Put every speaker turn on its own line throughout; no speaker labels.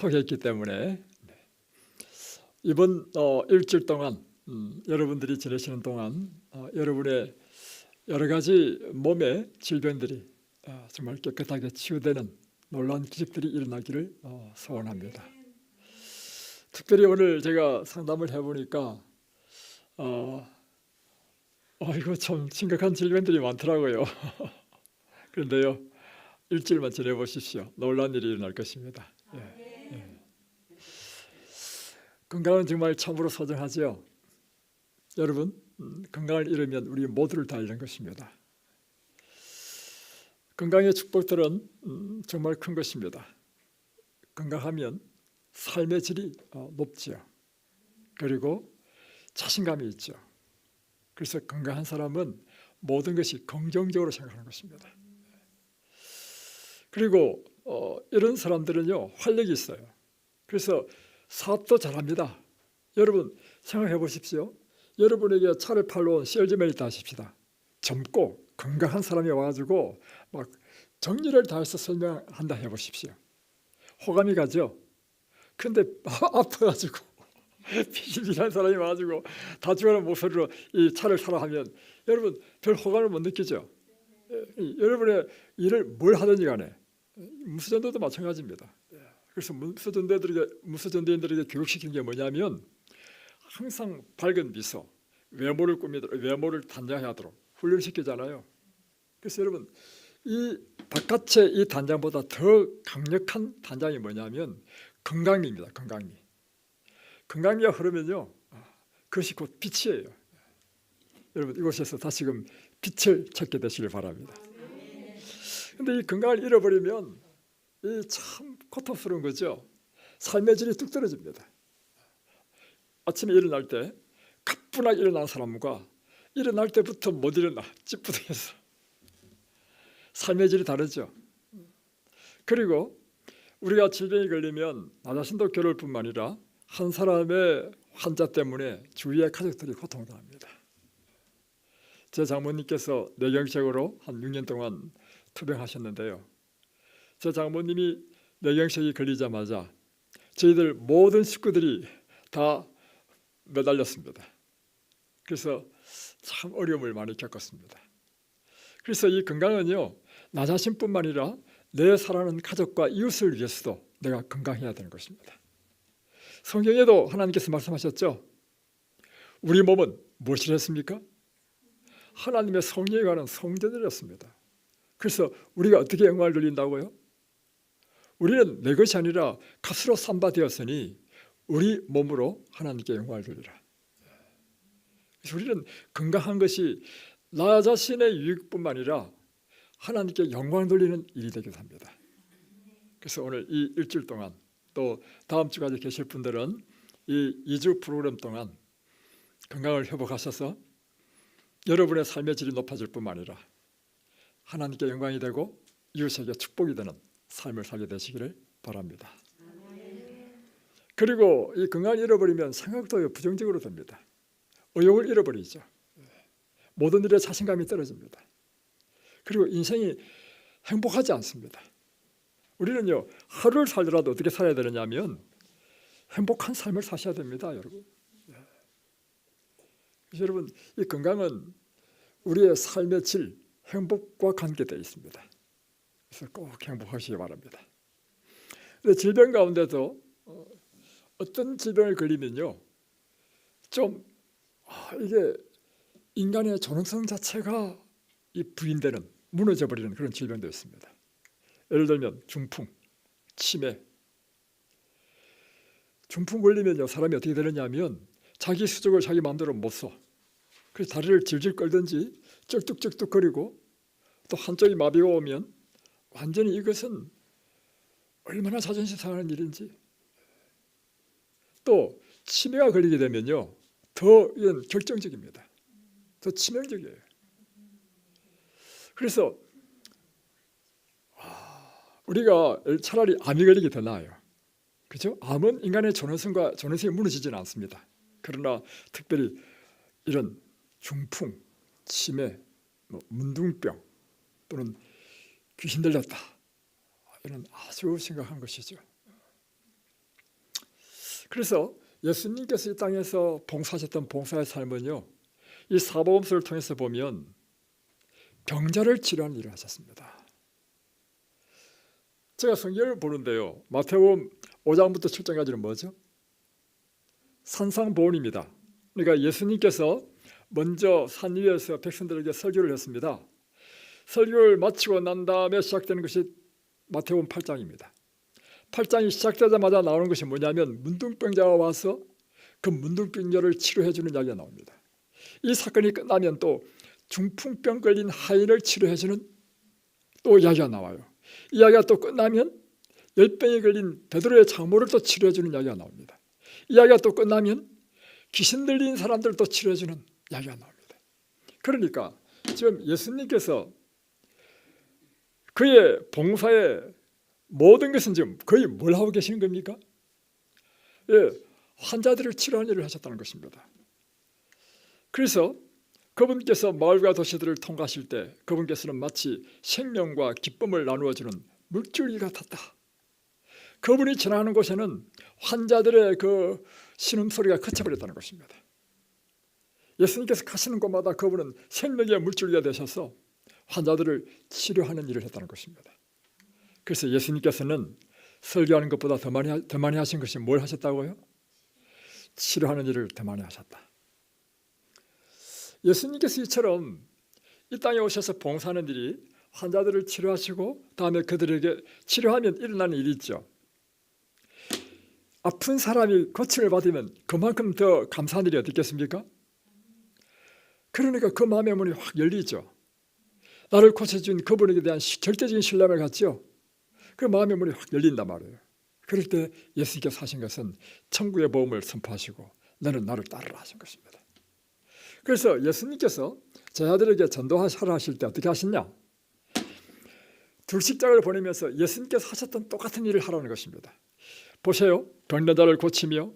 포기했기 때문에 이번 일주일 동안 여러분들이 지내시는 동안 여러분의 여러 가지 몸의 질병들이 정말 깨끗하게 치유되는 놀라운 기적들이 일어나기를 소원합니다. 특별히 오늘 제가 상담을 해보니까 이거 참 심각한 질병들이 많더라고요. 그런데요, 일주일만 지내보십시오. 놀라운 일이 일어날 것입니다. 예. 건강은 정말 참으로 소중하죠. 여러분, 건강을 잃으면 우리 모두를 다 잃는 것입니다. 건강의 축복들은 정말 큰 것입니다. 건강하면 삶의 질이 높죠. 그리고 자신감이 있죠. 그래서 건강한 사람은 모든 것이 긍정적으로 생각하는 것입니다. 그리고 이런 사람들은요, 활력이 있어요. 그래서 사업도 잘합니다. 여러분 생각해 보십시오. 여러분에게 차를 팔러 온 셀즈맨이 있다 하십시다. 젊고 건강한 사람이 와가지고 막 정리를 다해서 설명한다 해보십시오. 호감이 가죠. 근데 아파가지고 비실비실한 사람이 와가지고 다 죽어가는 목소리로 이 차를 사라 하면 여러분 별 호감을 못 느끼죠. 여러분의 일을 뭘 하든지 간에 무수전도도 마찬가지입니다. 그래서 무수전도인들에게 교육시키는 게 뭐냐면 항상 밝은 미소, 외모를 단장하도록 훈련시키잖아요. 그래서 여러분 이 바깥의 이 단장보다 더 강력한 단장이 뭐냐면 건강미입니다. 건강미가 흐르면요, 그것이 곧 빛이에요. 여러분 이곳에서 다시금 빛을 찾게 되시길 바랍니다. 그런데 이 건강을 잃어버리면 이 참 고통스러운 거죠. 삶의 질이 뚝 떨어집니다. 아침에 일어날 때 가뿐하게 일어난 사람과 일어날 때부터 못 일어나 찌뿌둥해서 삶의 질이 다르죠. 그리고 우리가 질병이 걸리면 나 자신도 괴로울 뿐만 아니라 한 사람의 환자 때문에 주위의 가족들이 고통당합니다. 제 장모님께서 뇌경색으로 한 6년 동안 투병하셨는데요, 제 장모님이 뇌경색이 걸리자마자 저희들 모든 식구들이 다 매달렸습니다. 그래서 참 어려움을 많이 겪었습니다. 그래서 이 건강은요, 나 자신뿐만 아니라 내 사랑하는 가족과 이웃을 위해서도 내가 건강해야 되는 것입니다. 성경에도 하나님께서 말씀하셨죠. 우리 몸은 무엇을 했습니까? 하나님의 성령에 관한 성전이었습니다. 그래서 우리가 어떻게 영광을 돌린다고요? 우리는 내 것이 아니라 값으로 산바되었으니 우리 몸으로 하나님께 영광을 돌리라. 그래서 우리는 건강한 것이 나 자신의 유익뿐만 아니라 하나님께 영광 돌리는 일이 되기도 합니다. 그래서 오늘 이 일주일 동안 또 다음 주까지 계실 분들은 이 2주 프로그램 동안 건강을 회복하셔서 여러분의 삶의 질이 높아질 뿐만 아니라 하나님께 영광이 되고 이웃에게 축복이 되는 삶을 살게 되시기를 바랍니다. 그리고 이 건강을 잃어버리면 생각도 부정적으로 됩니다. 의욕을 잃어버리죠. 모든 일에 자신감이 떨어집니다. 그리고 인생이 행복하지 않습니다. 우리는요, 하루를 살더라도 어떻게 살아야 되느냐면 행복한 삶을 사셔야 됩니다, 여러분. 그래서 여러분, 이 건강은 우리의 삶의 질, 행복과 관계되어 있습니다. 그래서 꼭 행복하시기 바랍니다. 근데 질병 가운데도 어떤 질병을 걸리면요, 좀 이게 인간의 존엄성 자체가 이 부인되는, 무너져 버리는 그런 질병도 있습니다. 예를 들면 중풍, 치매. 중풍 걸리면요, 사람이 어떻게 되느냐면 자기 수족을 자기 마음대로 못 써. 그래서 다리를 질질 끌든지 쩍뚝쩍뚝거리고, 또 한쪽이 마비가 오면 완전히 이것은 얼마나 자존심 상하는 일인지. 또 치매가 걸리게 되면요, 더 이건 결정적입니다. 더 치명적이에요. 그래서 우리가 차라리 암이 걸리게 더 나아요. 그렇죠? 암은 인간의 존엄성이 무너지지는 않습니다. 그러나 특별히 이런 중풍, 치매, 문둥병 또는 귀신 들렸다, 이런 아주 심각한 것이죠. 그래서 예수님께서 이 땅에서 봉사하셨던 봉사의 삶은요, 이 사복음서를 통해서 보면 병자를 치료하는 일을 하셨습니다. 제가 성경을 보는데요, 마태복음 5장부터 7장까지는 뭐죠? 산상보훈입니다. 그러니까 예수님께서 먼저 산 위에서 백성들에게 설교를 했습니다. 설교를 마치고 난 다음에 시작되는 것이 마태복음 8장입니다. 8장이 시작되자마자 나오는 것이 뭐냐면 문둥병자가 와서 그 문둥병자를 치료해 주는 이야기가 나옵니다. 이 사건이 끝나면 또 중풍병 걸린 하인을 치료해 주는 또 이야기가 나와요. 이야기가 또 끝나면 열병에 걸린 베드로의 장모를 또 치료해 주는 이야기가 나옵니다. 이야기가 또 끝나면 귀신 들린 사람들을 또 치료해 주는 이야기가 나옵니다. 그러니까 지금 예수님께서 그의 봉사의 모든 것은 지금 거의 뭘 하고 계시는 겁니까? 예, 환자들을 치료하는 일을 하셨다는 것입니다. 그래서 그분께서 마을과 도시들을 통과하실 때 그분께서는 마치 생명과 기쁨을 나누어주는 물줄기 같았다. 그분이 지나가는 곳에는 환자들의 그 신음소리가 그쳐버렸다는 것입니다. 예수님께서 가시는 곳마다 그분은 생명의 물줄기가 되셔서 환자들을 치료하는 일을 했다는 것입니다. 그래서 예수님께서는 설교하는 것보다 더 많이 하신 것이 뭘 하셨다고요? 치료하는 일을 더 많이 하셨다. 예수님께서 이처럼 이 땅에 오셔서 봉사하는 일이 환자들을 치료하시고 다음에 그들에게 치료하면 일어나는 일이 있죠. 아픈 사람이 고침을 받으면 그만큼 더 감사한 일이 어디 있겠습니까? 그러니까 그 마음의 문이 확 열리죠. 나를 고쳐준 그분에게 대한 절대적인 신뢰를 갖죠. 그 마음의 문이 확 열린단 말이에요. 그럴 때 예수님께서 하신 것은 천국의 복음을 선포하시고 너는 나를 따르라 하신 것입니다. 그래서 예수님께서 제자들에게 전도하라 하실 때 어떻게 하셨냐? 둘십자가를 보내면서 예수님께서 하셨던 똑같은 일을 하라는 것입니다. 보세요. 병든 자를 고치며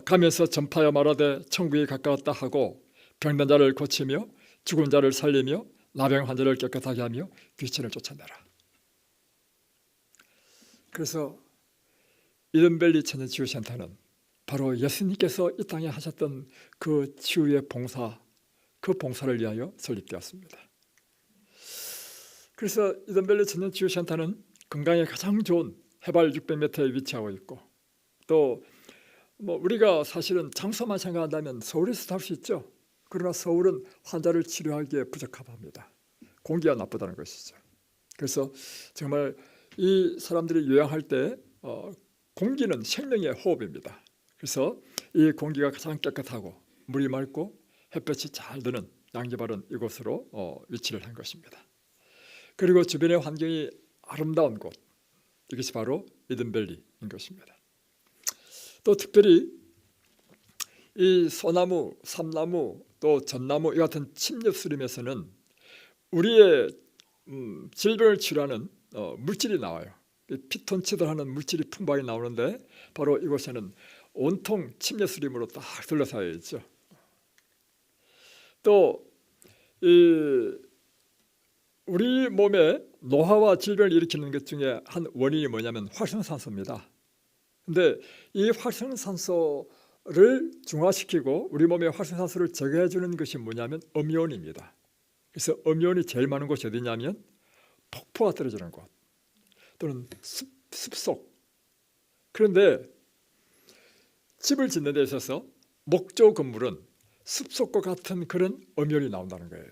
가면서 전파하여 말하되 천국이 가까웠다 하고 병든 자를 고치며 죽은 자를 살리며 나병 환자를 깨끗하게 하며 귀신을 쫓아내라. 그래서 이든밸리 천연치유센터는 바로 예수님께서 이 땅에 하셨던 그 치유의 봉사, 그 봉사를 위하여 설립되었습니다. 그래서 이든밸리 천연치유센터는 건강에 가장 좋은 해발 600m에 위치하고 있고 또 우리가 사실은 장소만 생각한다면 서울에서 할 수 있죠. 그러나 서울은 환자를 치료하기에 부적합합니다. 공기가 나쁘다는 것이죠. 그래서 정말 이 사람들이 요양할 때 공기는 생명의 호흡입니다. 그래서 이 공기가 가장 깨끗하고 물이 맑고 햇볕이 잘 드는 양지바른 이곳으로 위치를 한 것입니다. 그리고 주변의 환경이 아름다운 곳, 이것이 바로 이든밸리인 것입니다. 또 특별히 이 소나무, 삼나무, 또 전나무 이 같은 침엽수림에서는 우리의 질병을 치료하는 물질이 나와요. 피톤치드라는 물질이 풍부하게 나오는데 바로 이곳에는 온통 침엽수림으로 딱 둘러싸여 있죠. 또 우리 몸에 노화와 질병을 일으키는 것 중에 한 원인이 뭐냐면 활성산소입니다. 근데 이 활성산소를 중화시키고 우리 몸에 활성산소를 제거해 주는 것이 뭐냐면 음이온입니다. 그래서 음이온이 제일 많은 곳이 어디냐면 폭포가 떨어지는 곳 또는 숲속. 그런데 집을 짓는 데 있어서 목조 건물은 숲속과 같은 그런 음이온이 나온다는 거예요.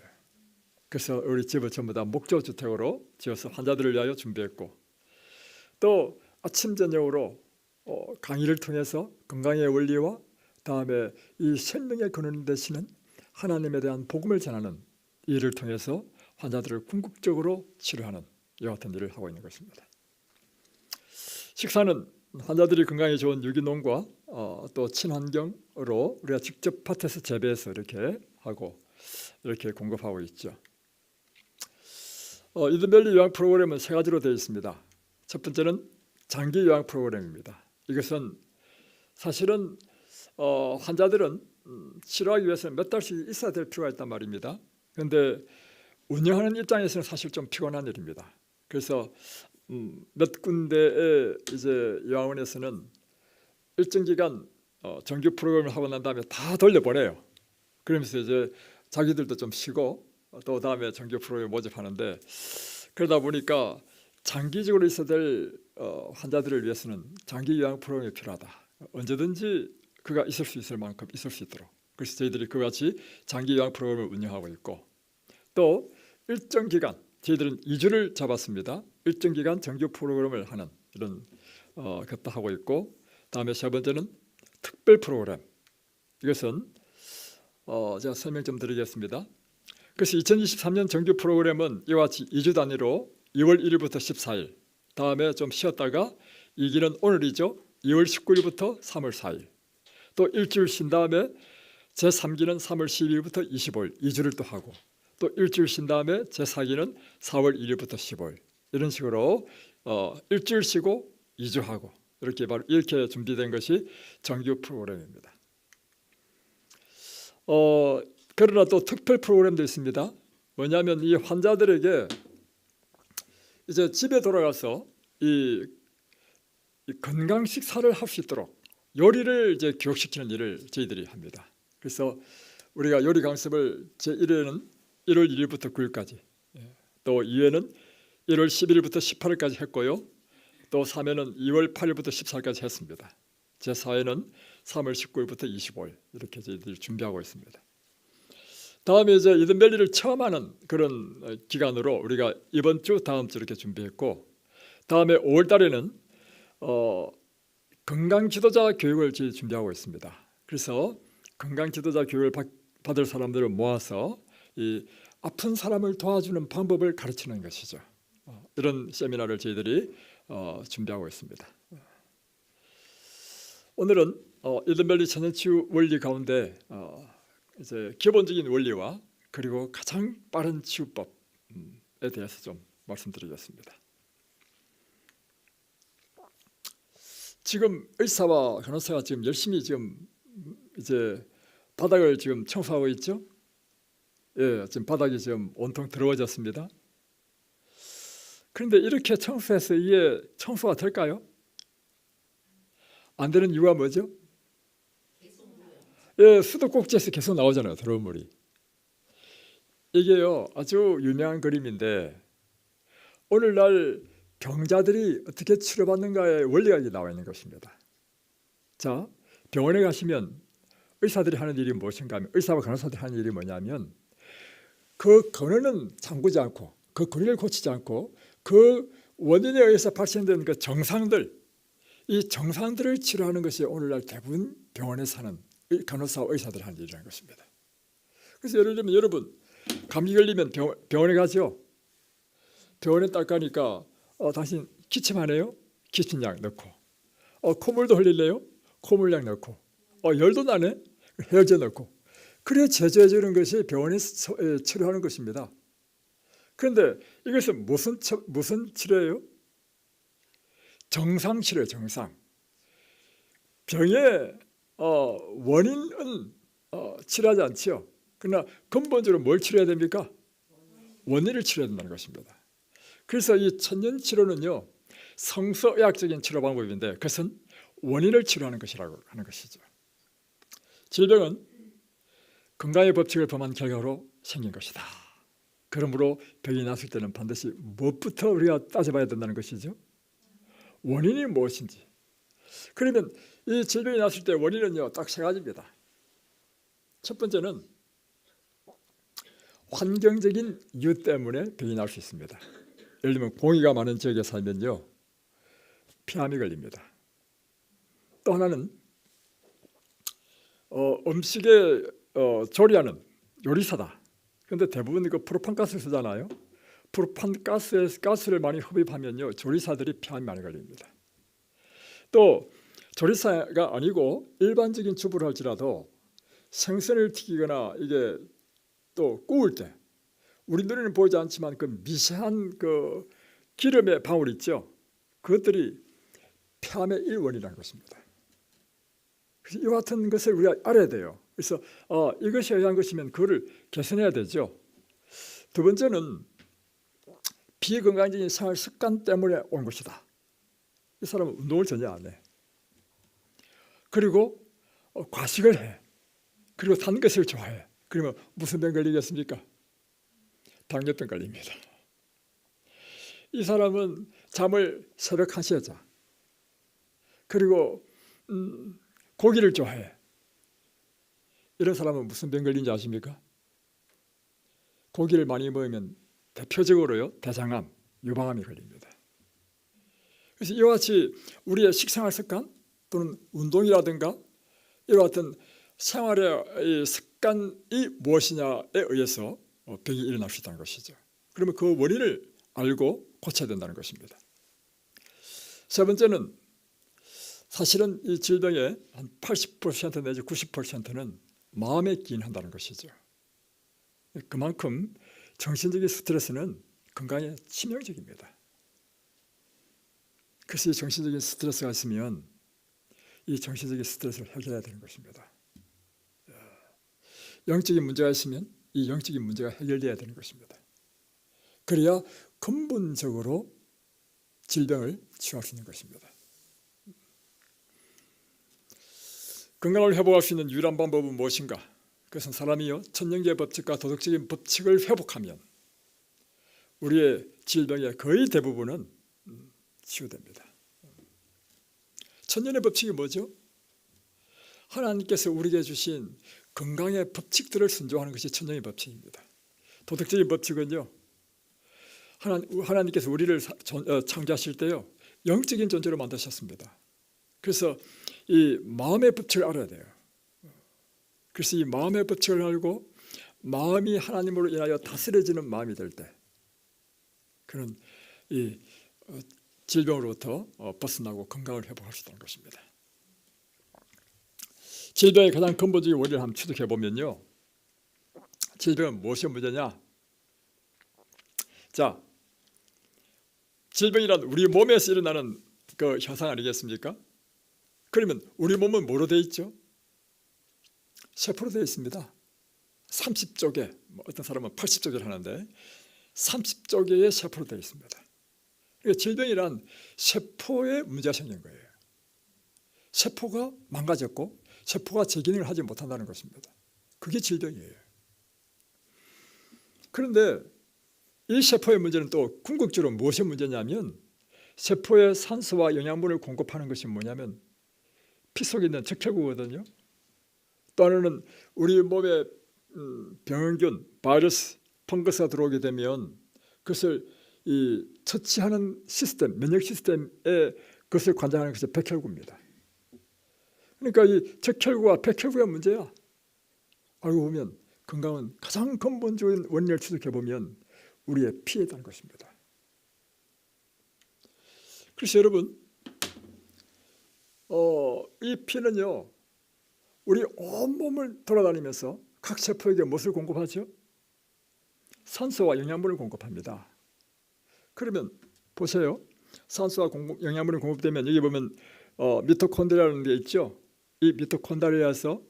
그래서 우리 집을 전부 다 목조 주택으로 지어서 환자들을 위하여 준비했고 또 아침 저녁으로 강의를 통해서 건강의 원리와 다음에 이 생명의 근원 되시는 하나님에 대한 복음을 전하는 일을 통해서 환자들을 궁극적으로 치료하는 이와 같은 일을 하고 있는 것입니다. 식사는 환자들이 건강에 좋은 유기농과 또 친환경으로 우리가 직접 밭에서 재배해서 이렇게 하고 이렇게 공급하고 있죠. 이든밸리 요양 프로그램은 세 가지로 되어 있습니다. 첫 번째는 장기 요양 프로그램입니다. 이것은 사실은 환자들은 치료하기 위해서는 몇 달씩 있어야 될 필요가 있단 말입니다. 그런데 운영하는 입장에서는 사실 좀 피곤한 일입니다. 그래서 몇 군데의 이제 요양원에서는 일정 기간 정규 프로그램을 하고 난 다음에 다 돌려보내요. 그러면서 이제 자기들도 좀 쉬고 또 다음에 정규 프로그램 모집하는데, 그러다 보니까 장기적으로 있어야 될 환자들을 위해서는 장기 요양 프로그램이 필요하다. 언제든지 그가 있을 수 있을 만큼 있을 수 있도록. 그래서 저희들이 그같이 장기 요양 프로그램을 운영하고 있고, 또 일정 기간 저희들은 2주를 잡았습니다. 일정 기간 정규 프로그램을 하는 이런 것도 하고 있고, 다음에 세 번째는 특별 프로그램. 이것은 제가 설명 좀 드리겠습니다. 그래서 2023년 정규 프로그램은 이와 같이 2주 단위로 2월 1일부터 14일, 다음에 좀 쉬었다가 2기는 오늘이죠. 2월 19일부터 3월 4일, 또 일주일 쉰 다음에 제3기는 3월 12일부터 25일 2주를 또 하고, 또 일주일 쉰 다음에 제4기는 4월 1일부터 15일, 이런 식으로 일주일 쉬고 2주 하고, 이렇게 준비된 것이 정규 프로그램입니다. 그러나 또 특별 프로그램도 있습니다. 뭐냐면 이 환자들에게 이제 집에 돌아가서 이 건강 식사를 할 수 있도록 요리를 이제 교육시키는 일을 저희들이 합니다. 그래서 우리가 요리 강습을 제1회는 1월 1일부터 9일까지, 또 2회는 1월 11일부터 18일까지 했고요. 또 3회는 2월 8일부터 14일까지 했습니다. 제4회는 3월 19일부터 25일 이렇게 저희들이 준비하고 있습니다. 다음에 이제 이든밸리를 처음 하는 그런 기간으로 우리가 이번 주, 다음 주 이렇게 준비했고, 다음에 5월 달에는 건강 지도자 교육을 저희 준비하고 있습니다. 그래서 건강 지도자 교육을 받을 사람들을 모아서 이 아픈 사람을 도와주는 방법을 가르치는 것이죠. 이런 세미나를 저희들이 준비하고 있습니다. 오늘은 이든밸리 천연치유 원리 가운데 이제 기본적인 원리와 그리고 가장 빠른 치유법에 대해서 좀 말씀드리겠습니다. 지금 의사와 간호사가 지금 열심히 지금 이제 바닥을 지금 청소하고 있죠. 예, 지금 바닥이 지금 온통 더러워졌습니다. 그런데 이렇게 청소해서 이게 청소가 될까요? 안 되는 이유가 뭐죠? 예, 수도꼭지에서 계속 나오잖아요, 더러운 물이. 이게요, 아주 유명한 그림인데, 오늘날 병자들이 어떻게 치료받는가의 원리가 나와 있는 것입니다. 자, 병원에 가시면 의사들이 하는 일이 무엇인가 하면, 의사와 간호사들이 하는 일이 뭐냐면, 그 근원은 잠그지 않고, 그 근원을 고치지 않고, 그 원인에 의해서 발생된 그 정상들, 이 정상들을 치료하는 것이 오늘날 대부분 병원에서 하는 간호사, 의사들 하는 일이라는 것입니다. 그래서 예를 들면 여러분 감기 걸리면 병원에 가죠. 병원에 딱 가니까 당신 기침하네요? 기침약 넣고, 콧물도 흘릴래요? 콧물약 넣고, 열도 나네? 해열제 넣고, 그래 제조해 주는 것이 병원에서 치료하는 것입니다. 그런데 이것은 무슨 치료예요? 정상 치료예요. 정상. 병의 원인은 치료하지 않지요. 그러나 근본적으로 뭘 치료해야 됩니까? 원인을 치료해야 된다는 것입니다. 그래서 이 천연치료는요, 성서의학적인 치료 방법인데, 그것은 원인을 치료하는 것이라고 하는 것이죠. 질병은 건강의 법칙을 범한 결과로 생긴 것이다. 그러므로 병이 났을 때는 반드시 무엇부터 우리가 따져봐야 된다는 것이죠? 원인이 무엇인지. 그러면 이 질병이 났을 때 원인은요, 딱 세 가지입니다. 첫 번째는 환경적인 이유 때문에 병이 날 수 있습니다. 예를 들면 공기가 많은 지역에 살면요, 폐암이 걸립니다. 또 하나는 음식에 조리하는 요리사다. 그런데 대부분 그 프로판가스를 쓰잖아요. 프로판가스를 많이 흡입하면요, 조리사들이 폐암이 많이 걸립니다. 또 조리사가 아니고 일반적인 주부를 할지라도 생선을 튀기거나 이게 또 구울 때 우리 눈에는 보이지 않지만 그 미세한 그 기름의 방울 있죠. 그것들이 폐암의 일원이라는 것입니다. 그래서 이와 같은 것을 우리가 알아야 돼요. 그래서 이것이 의한 것이면 그거를 개선해야 되죠. 두 번째는 비건강적인 생활 습관 때문에 온 것이다. 이 사람은 운동을 전혀 안 해. 그리고 과식을 해. 그리고 단 것을 좋아해. 그러면 무슨 병 걸리겠습니까? 당뇨병 걸립니다. 이 사람은 잠을 새벽 1시에 자. 그리고 고기를 좋아해. 이런 사람은 무슨 병 걸린지 아십니까? 고기를 많이 먹으면 대표적으로요, 대장암, 유방암이 걸립니다. 그래서 이와 같이 우리의 식생활 습관 또는 운동이라든가 이와 같은 생활의 습관이 무엇이냐에 의해서 병이 일어날 수 있다는 것이죠. 그러면 그 원인을 알고 고쳐야 된다는 것입니다. 세 번째는 사실은 이 질병의 한 80% 내지 90%는 마음에 기인한다는 것이죠. 그만큼 정신적인 스트레스는 건강에 치명적입니다. 그래서 이 정신적인 스트레스가 있으면 이 정신적인 스트레스를 해결해야 되는 것입니다. 영적인 문제가 있으면 이 영적인 문제가 해결돼야 되는 것입니다. 그래야 근본적으로 질병을 치유할 수 있는 것입니다. 건강을 회복할 수 있는 유일한 방법은 무엇인가? 그것은 사람이요, 천연계의 법칙과 도덕적인 법칙을 회복하면 우리의 질병의 거의 대부분은 치유됩니다. 천연의 법칙이 뭐죠? 하나님께서 우리에게 주신 건강의 법칙들을 순종하는 것이 천연의 법칙입니다. 도덕적인 법칙은요, 하나님께서 우리를 창조하실 때요, 영적인 존재로 만드셨습니다. 그래서 이 마음의 법칙을 알아야 돼요. 그래서 이 마음의 법칙을 알고 마음이 하나님으로 인하여 다스려지는 마음이 될 때, 그는 이 질병으로부터 벗어나고 건강을 회복할 수 있다는 것입니다. 질병의 가장 근본적인 원인을 한번 추적해 보면요, 질병은 무엇이 문제냐? 자, 질병이란 우리 몸에서 일어나는 그 현상 아니겠습니까? 그러면 우리 몸은 뭐로 되어 있죠? 세포로 되어 있습니다. 30조 개, 어떤 사람은 80조 개를 하는데 30조 개의 세포로 되어 있습니다. 그러니까 질병이란 세포에 문제가 생긴 거예요. 세포가 망가졌고 세포가 제 기능을 하지 못한다는 것입니다. 그게 질병이에요. 그런데 이 세포의 문제는 또 궁극적으로 무엇이 문제냐면, 세포에 산소와 영양분을 공급하는 것이 뭐냐면 피 속에 있는 적혈구거든요. 또 하나는 우리 몸에 병원균, 바이러스, 펑거스가 들어오게 되면 그것을 처치하는 시스템, 면역 시스템에 그것을 관장하는 것이 백혈구입니다. 그러니까 이 적혈구와 백혈구가 문제야. 알고 보면 건강은 가장 근본적인 원인을 추적해 보면 우리의 피에 있다는 것입니다. 그래서 여러분, 이 피는요, 우리 온몸을 돌아다니면서 각 세포에게 무엇을 공급하죠? 산소와 영양분을 공급합니다. 그러면 보세요. 산소와 영양분이 공급되면 여기 보면 미토콘드리아라는 게 있죠. 이 미토콘드리아에서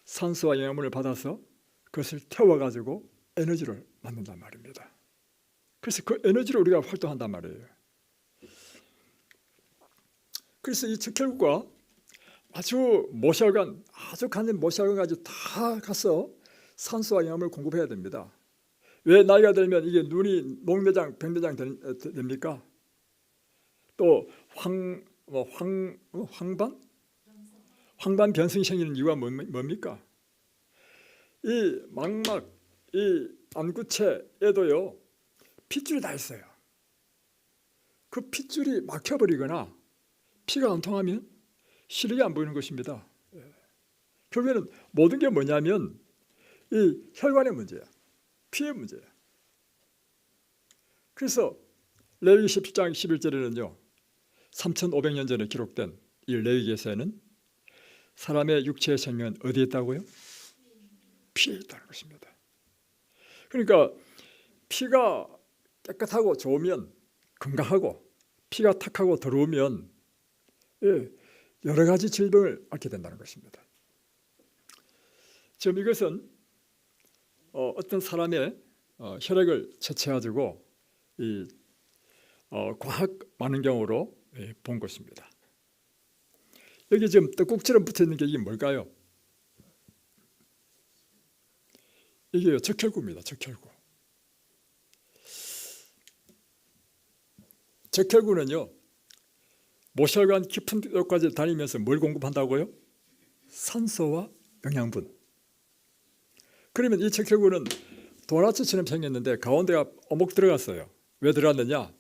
산소와 영양분을 받아서 그것을 태워가지고 에너지를 만든단 말입니다. 그래서 그 에너지로 우리가 활동한단 말이에요. 그래서 이 적혈구가 아주 모시혈관, 아주 간의 모시혈관까지 다 가서 산소와 영양분을 공급해야 됩니다. 왜 나이가 들면 이게 눈이 목내장, 백내장 됩니까? 또 황반 변성이 생기는 이유가 뭡니까? 이 망막, 이 안구체에도요, 핏줄이 다 있어요. 그 핏줄이 막혀버리거나 피가 안 통하면 시력이 안 보이는 것입니다. 결국에는 모든 게 뭐냐면 이 혈관의 문제야. 피의 문제야. 그래서 레위기 17장 11절에는요, 3500년 전에 기록된 이 레위기에서는 사람의 육체의 생명은 어디에 있다고요? 피에 있다는 것입니다. 그러니까 피가 깨끗하고 좋으면 건강하고, 피가 탁하고 더러우면 여러 가지 질병을 앓게 된다는 것입니다. 지금 이것은 어떤 사람의 혈액을 채취해가지고 과학 만원경으로 본 것입니다. 여기 지금 떡국처럼 붙어 있는 게 이게 뭘까요? 이게요, 적혈구입니다. 적혈구. 적혈구는요, 모혈관 깊은 곳까지 다니면서 뭘 공급한다고요? 산소와 영양분. 그러면 이 적혈구는 도넛처럼 생겼는데 가운데가 오목 들어갔어요. 왜 들어갔느냐?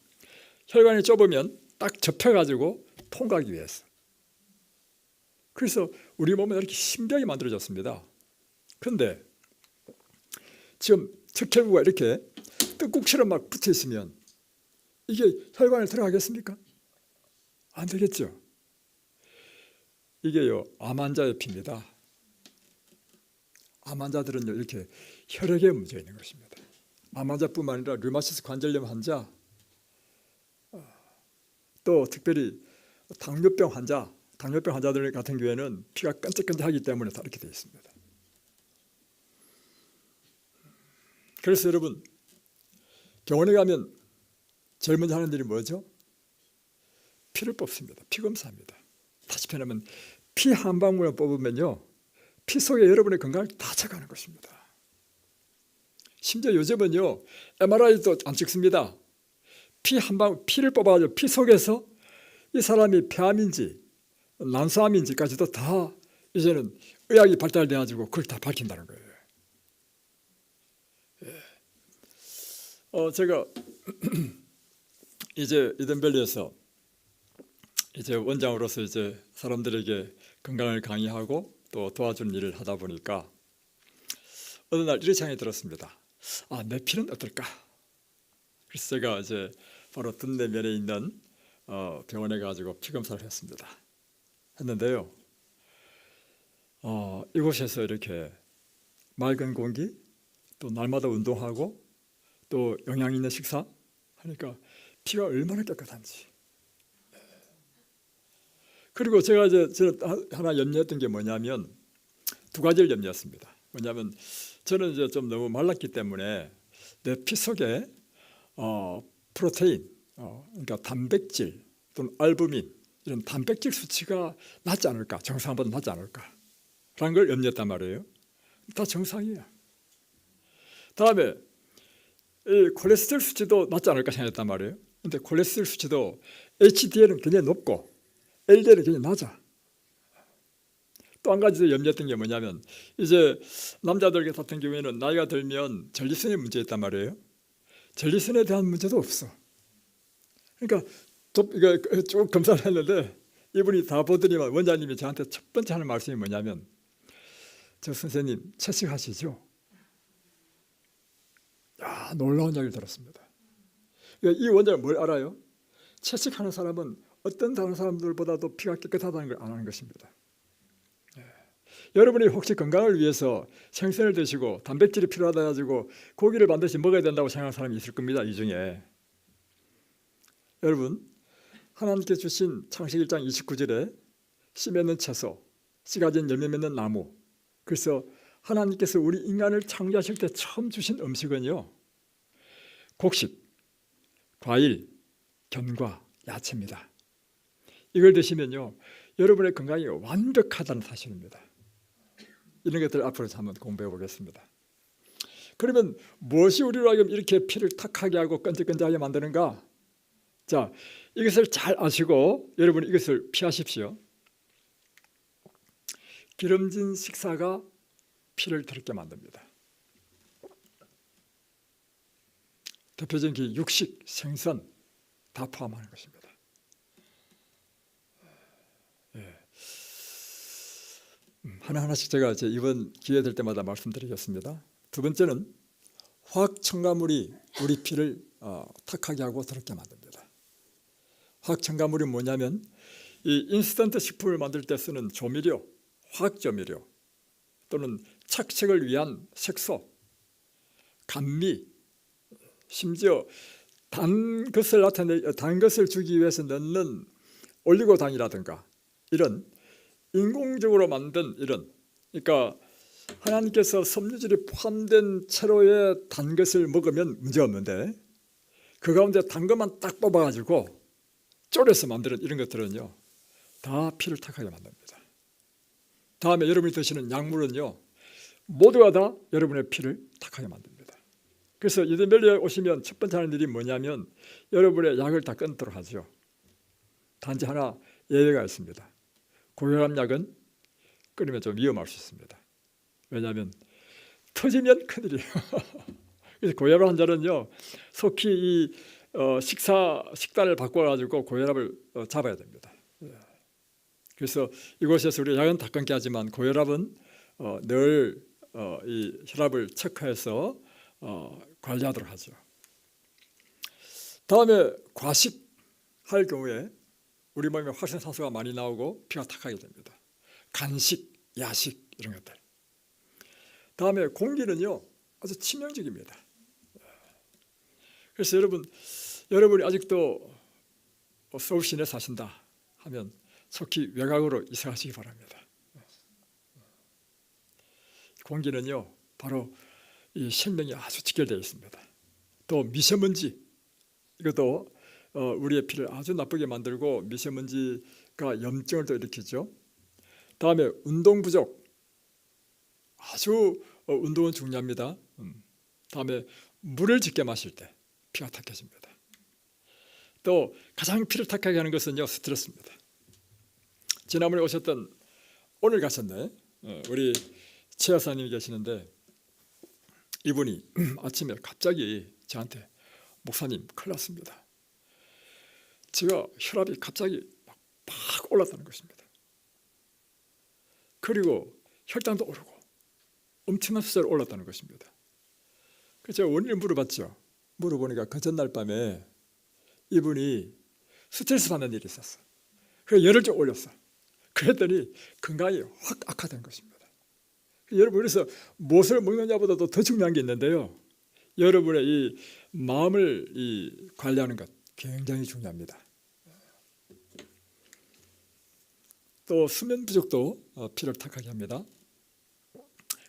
혈관이 좁으면 딱 접혀가지고 통과하기 위해서. 그래서 우리 몸은 이렇게 신비하게 만들어졌습니다. 그런데 지금 적혈구가 이렇게 떡국처럼 막 붙어 있으면 이게 혈관에 들어가겠습니까? 안 되겠죠. 이게요, 암 환자의 피입니다. 암 환자들은요, 이렇게 혈액에 문제가 있는 것입니다. 암 환자뿐만 아니라 류마티스 관절염 환자, 또 특별히 당뇨병 환자들 같은 경우에는 피가 끈적끈적하기 때문에 다 이렇게 되어 있습니다. 그래서 여러분, 병원에 가면 제일 먼저 하는 일이 뭐죠? 피를 뽑습니다. 피 검사합니다. 다시 표현하면 피 한 방울을 뽑으면요, 피 속에 여러분의 건강을 다 체크하는 것입니다. 심지어 요즘은요, MRI도 안 찍습니다. 피 한 방울, 피를 뽑아가지고 피 속에서 이 사람이 폐암인지 난소암인지까지도 다 이제는 의학이 발달돼가지고 그걸 다 밝힌다는 거예요. 제가 이제 이든밸리에서 이제 원장으로서 이제 사람들에게 건강을 강의하고 또 도와주는 일을 하다 보니까 어느 날 이런 생각이 들었습니다. 내 피는 어떨까? 그래서 제가 이제 바로 둔내면에 있는 병원에 가지고 피 검사를 했는데요. 이곳에서 이렇게 맑은 공기, 또 날마다 운동하고 또 영양 있는 식사 하니까 피가 얼마나 깨끗한지. 그리고 제가 이제 하나 염려했던 게 뭐냐면 두 가지를 염려했습니다. 뭐냐면 저는 이제 좀 너무 말랐기 때문에 내 피 속에 프로테인, 그러니까 단백질 또는 알부민 이런 단백질 수치가 낮지 않을까, 정상보다 낮지 않을까라는 걸 염려했단 말이에요. 다 정상이에요. 다음에 이 콜레스테롤 수치도 낮지 않을까 생각했단 말이에요. 근데 콜레스테롤 수치도 HDL은 굉장히 높고 LDL은 굉장히 낮아. 또 한 가지 염려했던 게 뭐냐면 이제 남자들 같은 경우에는 나이가 들면 전립선에 문제 있단 말이에요. 전립선에 대한 문제도 없어. 그러니까 이거 쭉 검사를 했는데 이분이 다 보더니만 원장님이 저한테 첫 번째 하는 말씀이 뭐냐면 저 선생님 채식하시죠? 놀라운 이야기를 들었습니다. 그러니까 이 원장은 뭘 알아요? 채식하는 사람은 어떤 다른 사람들보다도 피가 깨끗하다는 걸 아는 것입니다. 여러분이 혹시 건강을 위해서 생선을 드시고 단백질이 필요하다 가지고 고기를 반드시 먹어야 된다고 생각하는 사람이 있을 겁니다. 이 중에 여러분, 하나님께 주신 창세기 1장 29절에 씨 맺는 채소, 씨 가진 열매 맺는 나무. 그래서 하나님께서 우리 인간을 창조하실 때 처음 주신 음식은요, 곡식, 과일, 견과, 야채입니다. 이걸 드시면요, 여러분의 건강이 완벽하다는 사실입니다. 이런 것들 앞으로 한번 공부해 보겠습니다. 그러면 무엇이 우리로 하여금 이렇게 피를 탁하게 하고 끈적끈적하게 만드는가? 자, 이것을 잘 아시고 여러분이 이것을 피하십시오. 기름진 식사가 피를 더럽게 만듭니다. 대표적인 게 육식, 생선 다 포함하는 것입니다. 하나하나씩 제가 이번 기회 될 때마다 말씀드리겠습니다. 두 번째는 화학 첨가물이 우리 피를 탁하게 하고 더럽게 만듭니다. 화학 첨가물이 뭐냐면 이 인스턴트 식품을 만들 때 쓰는 조미료, 화학 조미료 또는 착색을 위한 색소, 감미, 심지어 단 것을 주기 위해서 넣는 올리고당이라든가 이런 인공적으로 만든 그러니까 하나님께서 섬유질이 포함된 채로의 단 것을 먹으면 문제 없는데 그 가운데 단 것만 딱 뽑아가지고 졸여서 만드는 이런 것들은요 다 피를 탁하게 만듭니다. 다음에 여러분이 드시는 약물은요, 모두가 다 여러분의 피를 탁하게 만듭니다. 그래서 이든밸리에 오시면 첫 번째 하는 일이 뭐냐면 여러분의 약을 다 끊도록 하죠. 단지 하나 예외가 있습니다. 고혈압 약은 끊으면 좀 위험할 수 있습니다. 왜냐하면 터지면 큰일이에요. 그래서 고혈압 환자는요, 속히 이 식단을 바꿔가지고 고혈압을 잡아야 됩니다. 그래서 이곳에서 우리 약은 다 끊게 하지만 고혈압은 늘 이 혈압을 체크해서 관리하도록 하죠. 다음에 과식할 경우에 우리 몸에 활성산소가 많이 나오고 피가 탁하게 됩니다. 간식, 야식 이런 것들. 다음에 공기는요, 아주 치명적입니다. 그래서 여러분이 아직도 서울 시내 사신다 하면 속히 외곽으로 이사하시기 바랍니다. 공기는요, 바로 이 생명이 아주 직결되어 있습니다. 또 미세먼지, 이것도 우리의 피를 아주 나쁘게 만들고 미세먼지가 염증을 또 일으키죠. 다음에 운동 부족, 아주 운동은 중요합니다. 다음에 물을 적게 마실 때 피가 탁해집니다. 또 가장 피를 탁하게 하는 것은요, 스트레스입니다. 지난번에 오셨던, 오늘 가셨네, 우리 최 여사님이 계시는데 이분이 아침에 갑자기 저한테 목사님 큰일 났습니다. 제가 혈압이 갑자기 막 올랐다는 것입니다. 그리고 혈당도 오르고 엄청난 숫자로 올랐다는 것입니다. 그래서 제가 원인을 물어봤죠. 물어보니까 그 전날 밤에 이분이 스트레스 받는 일이 있었어. 그래서 열을 좀 올렸어. 그랬더니 건강이 확 악화된 것입니다. 여러분, 그래서 무엇을 먹느냐보다도 더 중요한 게 있는데요, 여러분의 이 마음을 관리하는 것 굉장히 중요합니다. 또 수면 부족도 피를 탁하게 합니다.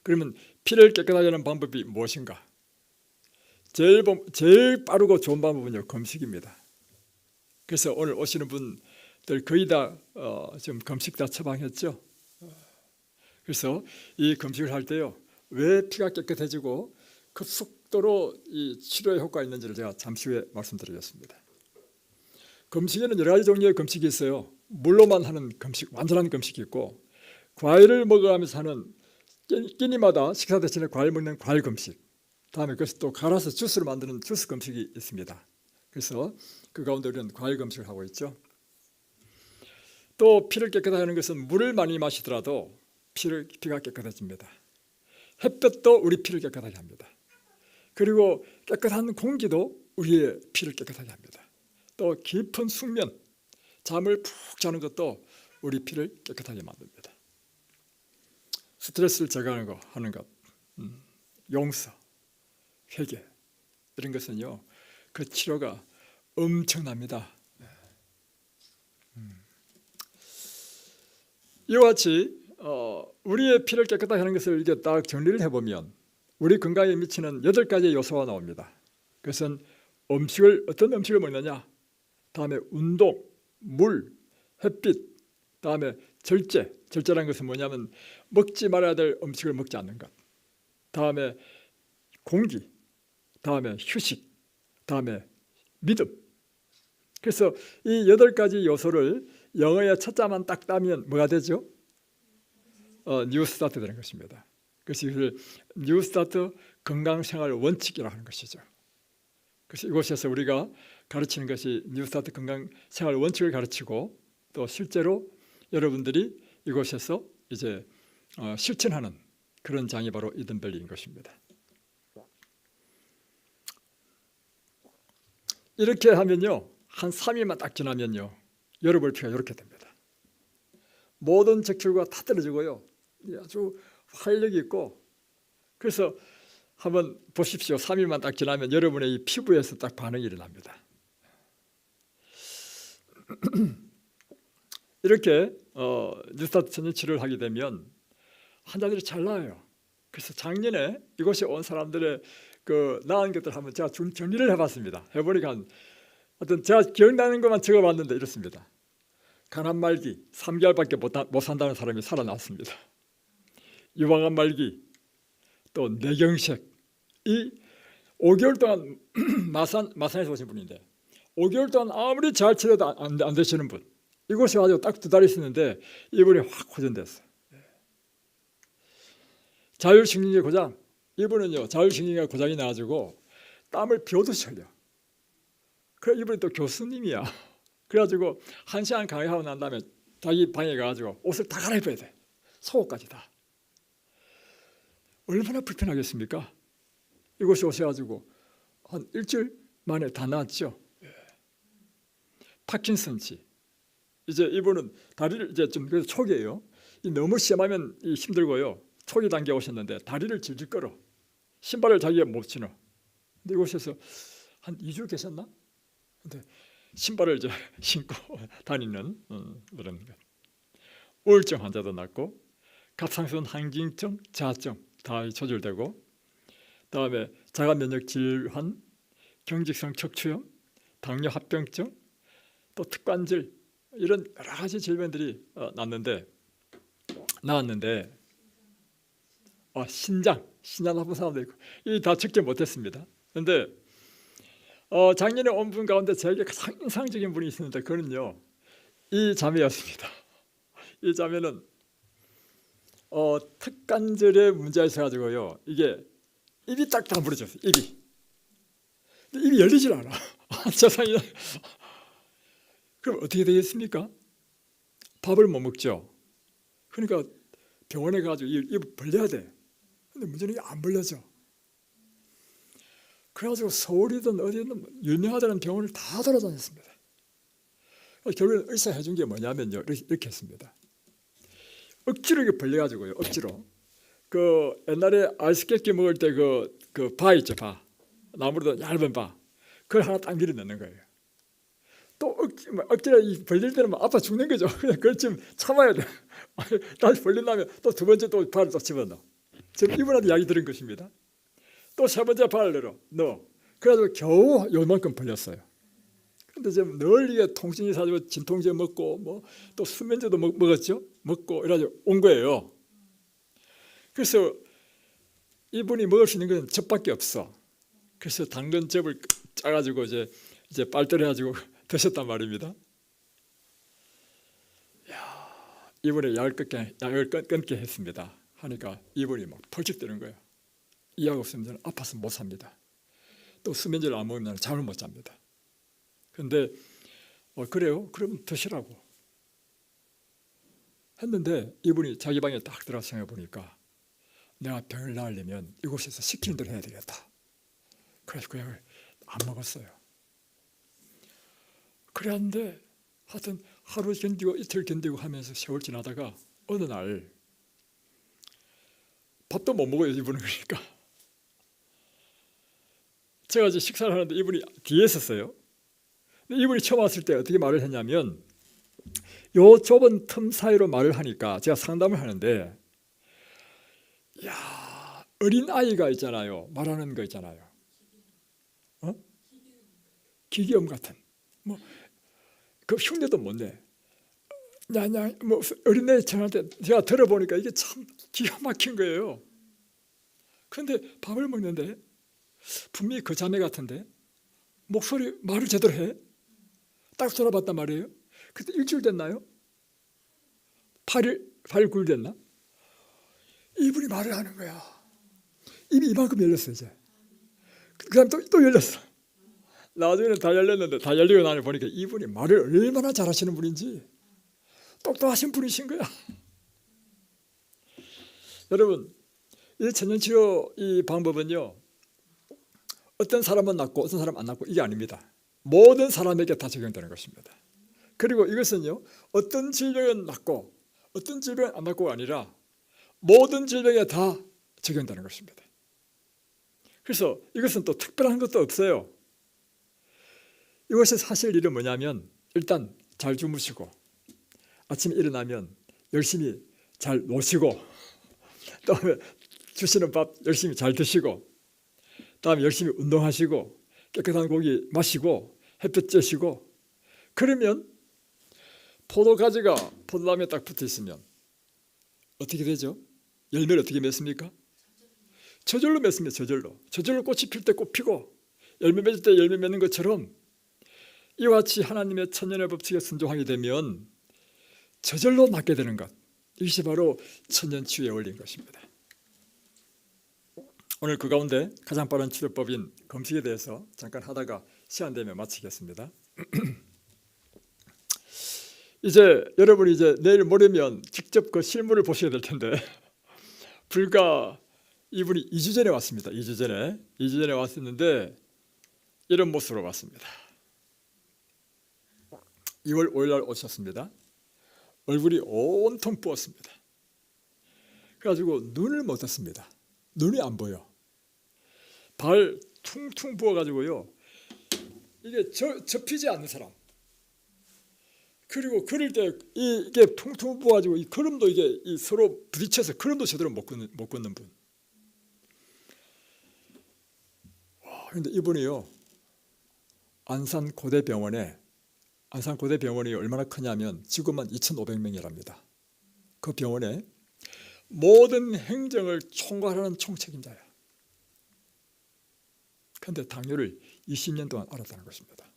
그러면 피를 깨끗하게 하는 방법이 무엇인가? 제일 빠르고 좋은 방법은요, 금식입니다. 그래서 오늘 오시는 분들 거의 다 지금 금식 다 처방했죠. 그래서 이 금식을 할 때요, 왜 피가 깨끗해지고 급속도로 이 치료에 효과가 있는지를 제가 잠시 후에 말씀드리겠습니다. 금식에는 여러 가지 종류의 금식이 있어요. 물로만 하는 금식, 완전한 금식이 있고, 과일을 먹어가면서 하는 끼니마다 식사 대신에 과일 먹는 과일 금식, 다음에 그것을 또 갈아서 주스로 만드는 주스 금식이 있습니다. 그래서 그 가운데 우리는 과일 금식을 하고 있죠. 또 피를 깨끗하게 하는 것은 물을 많이 마시더라도 피가 깨끗해집니다. 햇볕도 우리 피를 깨끗하게 합니다. 그리고 깨끗한 공기도 우리의 피를 깨끗하게 합니다. 또 깊은 숙면, 잠을 푹 자는 것도 우리 피를 깨끗하게 만듭니다. 스트레스를 제거하는 것, 용서, 회개, 이런 것은요, 그 치료가 엄청납니다. 이와 같이 우리의 피를 깨끗하게 하는 것을 이렇게 딱 정리를 해보면 우리 건강에 미치는 8가지의 요소가 나옵니다. 그것은 어떤 음식을 먹느냐, 다음에 운동, 물, 햇빛, 다음에 절제라는 것은 뭐냐면 먹지 말아야 될 음식을 먹지 않는 것, 다음에 공기, 다음에 휴식, 다음에 믿음. 그래서 이 8가지 요소를 영어의 첫 자만 딱 따면 뭐가 되죠? 뉴 스타트 되는 것입니다. 그래서 이것을 뉴 스타트 건강생활 원칙이라고 하는 것이죠. 그래서 이곳에서 우리가 가르치는 것이 뉴 스타트 건강생활 원칙을 가르치고, 또 실제로 여러분들이 이곳에서 이제 실천하는 그런 장이 바로 이든밸리인 것입니다. 이렇게 하면요, 한 3일만 딱 지나면요, 여러분의 피가 이렇게 됩니다. 모든 적혈구가 다 떨어지고요, 아주 활력이 있고, 그래서 한번 보십시오. 3일만 딱 지나면 여러분의 이 피부에서 딱 반응이 일어납니다. 이렇게 뉴스타트 천연 치료를 하게 되면 환자들이 잘 나아요. 그래서 작년에 이곳에 온 사람들의 그 나은 것들 한번 제가 정리를 해봤습니다. 해보니까 하여튼 제가 기억나는 것만 적어봤는데 이렇습니다. 간암 말기 3개월밖에 못 산다는 사람이 살아났습니다. 유방암 말기, 또 뇌경색, 이 5개월 동안 마산에서 오신 분인데 5개월 동안 아무리 잘 치료도 안 되시는 분, 이곳에 가지고 딱 2달 있었는데 이분이 확 호전됐어요. 자율신경계 고장, 이분은요 자율신경계 고장이 나가지고 땀을 비오듯이 흘려. 그래 이분이 또 교수님이야. 그래가지고 1시간 강의하고 난 다음에 자기 방에 가가지고 옷을 다 갈아입어야 돼. 속옷까지 다. 얼마나 불편하겠습니까? 이곳에 오셔가지고 한 일주일 만에 다 나았죠. 파킨슨치. 이제 이분은 다리를 이제 좀 그래서 초기예요. 너무 심하면 힘들고요. 초기 단계 오셨는데 다리를 질질 끌어. 신발을 자기가 못 신어. 근데 이곳에서 한 2주 계셨나? 근데 신발을 이제 신고 다니는 그런 것. 우울증 환자도 낫고, 갑상선 항진증, 자아증 다 조절되고, 다음에 자가 면역 질환, 경직성 척추염, 당뇨 합병증, 또 특관질 이런 여러 가지 질병들이 나왔는데 신장 나쁜 사람도 있고 이 다 측정 못했습니다. 그런데 작년에 온 분 가운데 제게 가장 인상적인 분이 있었는데 그는요 이 자매였습니다. 이 자매는 특관절에 문제가 있어가지고요 이게 입이 딱 다물어졌어요. 근데 입이 열리질 않아. 세상에. 그럼 어떻게 되겠습니까? 밥을 못 먹죠. 그러니까 병원에 가가지고 입을 벌려야 돼. 근데 문제는 이게 안 벌려져. 그래가지고 서울이든 어디든 유명하다는 병원을 다 돌아다녔습니다. 결국엔 의사 해준 게 뭐냐면요 이렇게 했습니다. 억지로 이렇게 벌려가지고요. 억지로 그 옛날에 아이스케이크 먹을 때 그 바 있죠, 바. 나무로도 얇은 바. 그걸 하나 딱 밀어 넣는 거예요. 또 억지로 벌릴 때는 아파 죽는 거죠. 그냥 그걸 좀 참아야 돼. 다시 벌린다면 또 2번째 또 발을 또 집어넣어. 지금 이분한테 이야기 들은 것입니다. 또 3번째 발을 넣어. 그래가지고 겨우 요만큼 벌렸어요. 근데 지금 늘 이게 통증이 사지고 진통제 먹고 뭐 또 수면제도 먹었죠. 먹고 이래가지고 온 거예요. 그래서 이분이 먹을 수 있는 건 젖밖에 없어. 그래서 당근즙을 짜가지고 이제 빨대를 해가지고 드셨단 말입니다. 야, 이분의 약을 끊게 했습니다. 하니까 이분이 막 펄쩍 뜨는 거예요. 이 약 없으면 저는 아파서 못 삽니다. 또 수면제를 안 먹으면 잠을 못 잡니다. 그런데 그래요? 그럼 드시라고 했는데 이분이 자기 방에 딱 들어가서 생각해 보니까 내가 병을 나으려면 이곳에서 시키는 대로 해야 되겠다. 그래서 그 약을 안 먹었어요. 그랬는데 하여튼 하루 견디고 이틀 견디고 하면서 세월 지나다가 어느 날 밥도 못 먹어요. 이분은. 그러니까 제가 이제 식사를 하는데 이분이 뒤에 있었어요. 근데 이분이 처음 왔을 때 어떻게 말을 했냐면 요 좁은 틈 사이로 말을 하니까 제가 상담을 하는데 야, 어린아이가 있잖아요. 말하는 거 있잖아요. 기계음 같은 그 흉내도 못 내. 냐냐 뭐 어린애 전한테 제가 들어보니까 이게 참 기가 막힌 거예요. 그런데 밥을 먹는데 분명히 그 자매 같은데 목소리 말을 제대로 해. 딱 돌아봤단 말이에요. 그때 일주일 됐나요? 8일 9일 됐나? 이분이 말을 하는 거야. 입이 이만큼 열렸어 이제. 그 다음 또 열렸어. 나중에는 다 열렸는데 다 열리고 나서 보니까 이분이 말을 얼마나 잘하시는 분인지 똑똑하신 분이신 거야. 여러분, 이 천연치료 이 방법은요 어떤 사람은 낫고 어떤 사람은 안 낫고 이게 아닙니다. 모든 사람에게 다 적용되는 것입니다. 그리고 이것은요 어떤 질병은 낫고 어떤 질병은 안 낫고가 아니라 모든 질병에 다 적용되는 것입니다. 그래서 이것은 또 특별한 것도 없어요. 이것이 사실 일은 뭐냐면 일단 잘 주무시고 아침에 일어나면 열심히 잘 노시고 다음에 주시는 밥 열심히 잘 드시고 다음에 열심히 운동하시고 깨끗한 고기 마시고 햇볕 쬐시고 그러면 포도가지가 포도나무에 딱 붙어 있으면 어떻게 되죠? 열매를 어떻게 맺습니까? 저절로 맺습니다. 저절로 꽃이 필 때 꽃 피고 열매 맺을 때 열매 맺는 것처럼 이와 같이 하나님의 천년의 법칙에 순종하게 되면 저절로 낫게 되는 것, 이것이 바로 천년치유의 원리인 것입니다. 오늘 그 가운데 가장 빠른 치료법인 금식에 대해서 잠깐 하다가 시간 되면 마치겠습니다. 이제 여러분이 이제 내일 모레면 직접 그 실물을 보셔야 될 텐데 불과 이분이 2주 전에 왔습니다. 2주 전에 왔었는데 이런 모습으로 왔습니다. 2월 5일 날 오셨습니다. 얼굴이 온통 부었습니다. 그래가지고 눈을 못 떴습니다. 눈이 안 보여. 발 퉁퉁 부어가지고요. 이게 접히지 않는 사람. 그리고 걸을 때 이게 퉁퉁 부어가지고 이 걸음도 이게 서로 부딪혀서 걸음도 제대로 못 걷는 분. 그런데 이분이요. 안산고대병원이 얼마나 크냐면 지구만 2,500명이랍니다. 그 병원에 모든 행정을 총괄하는 총책임자야. 그런데 당뇨를 20년 동안 앓았다는 것입니다.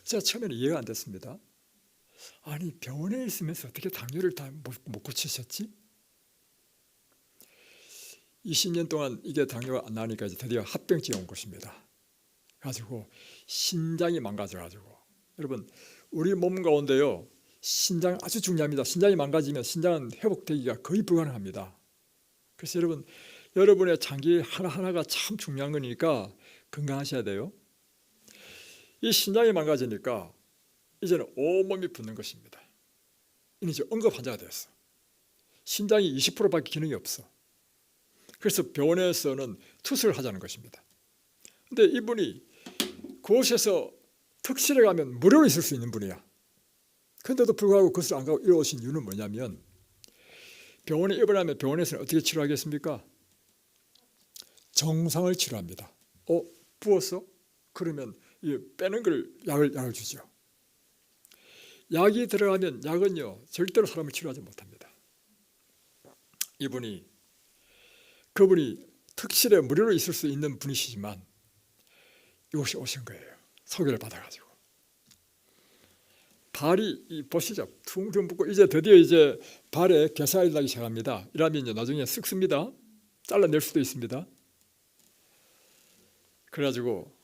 제가 처음에는 이해가 안 됐습니다. 아니 병원에 있으면서 어떻게 당뇨를 다 못 고치셨지? 20년 동안 이게 당뇨가 안 나으니까 이제 드디어 합병증이 온 것입니다. 가지고 신장이 망가져가지고 여러분 우리 몸 가운데요 신장 아주 중요합니다. 신장이 망가지면 신장은 회복되기가 거의 불가능합니다. 그래서 여러분의 장기 하나하나가 참 중요한 거니까 건강하셔야 돼요. 이 신장이 망가지니까 이제는 온몸이 붓는 것입니다. 이제 응급 환자가 되었어. 신장이 20%밖에 기능이 없어. 그래서 병원에서는 투수를 하자는 것입니다. 근데 이분이 그곳에서 특실에 가면 무료로 있을 수 있는 분이야. 그런데도 불구하고 그것을 안 가고 이리 오신 이유는 뭐냐면 병원에 입원하면 병원에서는 어떻게 치료하겠습니까? 정상을 치료합니다. 부었어? 그러면 빼는 걸 약을 주죠. 약이 들어가면 약은요 절대로 사람을 치료하지 못합니다. 그분이 특실에 무료로 있을 수 있는 분이시지만 이곳에 오신 거예요. 소개를 받아가지고 발이 보시죠. 퉁퉁 붓고 이제 드디어 이제 발에 괴사가 나기 시작합니다. 이러면 이제 나중에 쓱습니다. 잘라낼 수도 있습니다. 그래가지고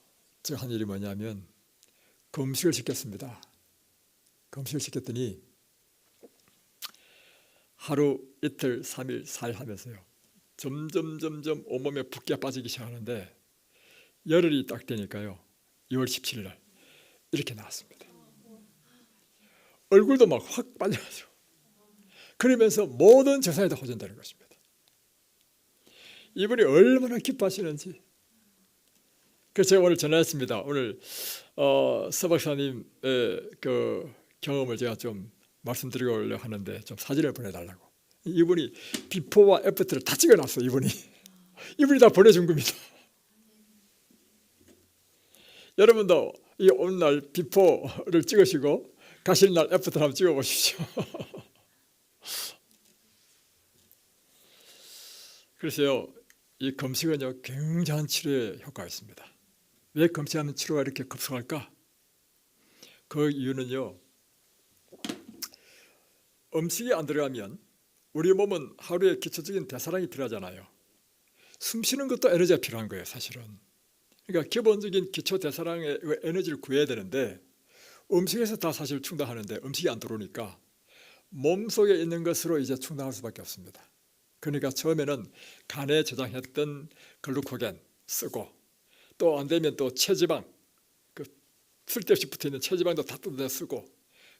제가 한 일이 뭐냐면 금식을 시켰습니다. 금식을 시켰더니 하루 이틀 3일 4일 하면서요 점점 온몸에 붓기가 빠지기 시작하는데 열흘이 딱 되니까요 2월 17일 날 이렇게 나왔습니다. 얼굴도 막 확 빨개가지고 그러면서 모든 재산이 다 호전되는 것입니다. 이분이 얼마나 기뻐하시는지. 그래서 제가 오늘 전화했습니다. 오늘 서 박사님의 그 경험을 제가 좀 말씀드리려고 하는데 좀 사진을 보내달라고. 이분이 비포와 애프터를 다 찍어놨어요. 이분이 다 보내준 겁니다. 여러분도 이 오는 날 비포를 찍으시고 가시는 날 애프터를 한번 찍어보십시오. 그래서요 이 금식은요 굉장한 치료에 효과가 있습니다. 왜 금식하면 치료가 이렇게 급속할까? 그 이유는요 음식이 안 들어가면 우리 몸은 하루에 기초적인 대사량이 필요하잖아요. 숨 쉬는 것도 에너지가 필요한 거예요 사실은. 그러니까 기본적인 기초 대사량의 에너지를 구해야 되는데 음식에서 다 사실 충당하는데 음식이 안 들어오니까 몸속에 있는 것으로 이제 충당할 수밖에 없습니다. 그러니까 처음에는 간에 저장했던 글루코겐 쓰고 또 안 되면 또 체지방 그 쓸데없이 붙어있는 체지방도 다 뜯어내 쓰고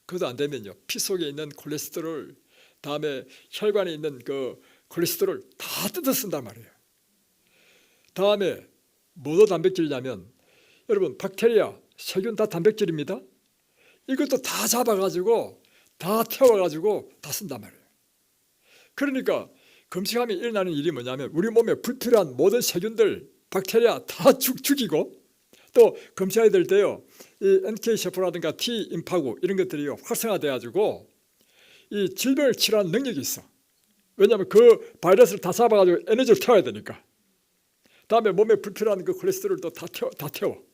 그것도 안 되면요 피 속에 있는 콜레스테롤 다음에 혈관에 있는 그 콜레스테롤 다 뜯어 쓴단 말이에요. 다음에 뭐도 단백질이냐면 여러분 박테리아 세균 다 단백질입니다. 이것도 다 잡아가지고 다 태워가지고 다 쓴단 말이에요. 그러니까 금식하면 일어나는 일이 뭐냐면 우리 몸에 불필요한 모든 세균들 박테리아 다 죽이고 또 검사해야 될 때요, 이 NK 세포라든가 T 임파구 이런 것들이 활성화돼 가지고 이 질병을 치료하는 능력이 있어. 왜냐하면 그 바이러스를 다 잡아가지고 에너지를 태워야 되니까. 다음에 몸에 불필요한 그 콜레스테롤도 다 태워.